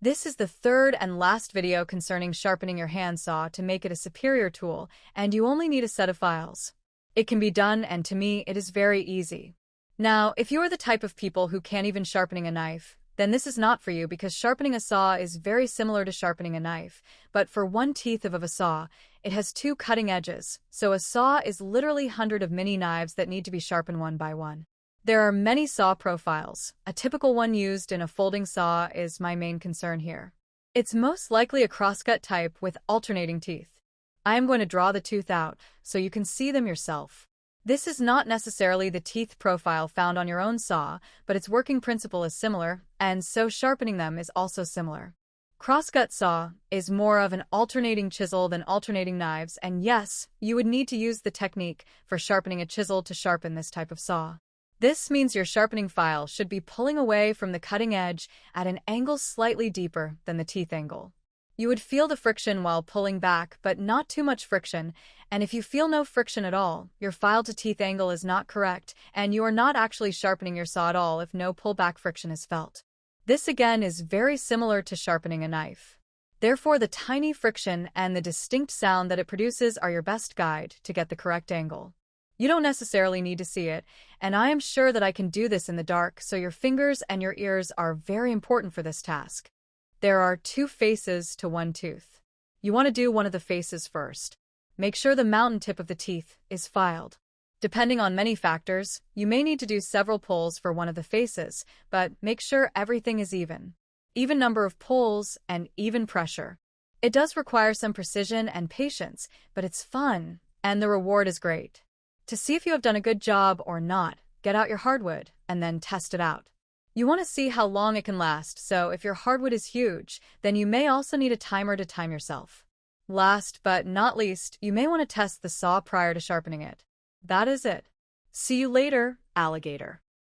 This is the third and last video concerning sharpening your handsaw to make it a superior tool, and you only need a set of files. It can be done, and to me, it is very easy. Now, if you are the type of people who can't even sharpening a knife, then this is not for you because sharpening a saw is very similar to sharpening a knife, but for one teeth of a saw, it has two cutting edges, so a saw is literally hundreds of mini knives that need to be sharpened one by one. There are many saw profiles. A typical one used in a folding saw is my main concern here. It's most likely a crosscut type with alternating teeth. I am going to draw the tooth out so you can see them yourself. This is not necessarily the teeth profile found on your own saw, but its working principle is similar, and so sharpening them is also similar. Crosscut saw is more of an alternating chisel than alternating knives, and yes, you would need to use the technique for sharpening a chisel to sharpen this type of saw. This means your sharpening file should be pulling away from the cutting edge at an angle slightly deeper than the teeth angle. You would feel the friction while pulling back, but not too much friction, and if you feel no friction at all, your file-to-teeth angle is not correct, and you are not actually sharpening your saw at all if no pullback friction is felt. This again is very similar to sharpening a knife. Therefore, the tiny friction and the distinct sound that it produces are your best guide to get the correct angle. You don't necessarily need to see it, and I am sure that I can do this in the dark, so your fingers and your ears are very important for this task. There are two faces to one tooth. You want to do one of the faces first. Make sure the mountain tip of the teeth is filed. Depending on many factors, you may need to do several pulls for one of the faces, but make sure everything is even. Even number of pulls and even pressure. It does require some precision and patience, but it's fun, and the reward is great. To see if you have done a good job or not, get out your hardwood and then test it out. You want to see how long it can last, so if your hardwood is huge, then you may also need a timer to time yourself. Last but not least, you may want to test the saw prior to sharpening it. That is it. See you later, alligator.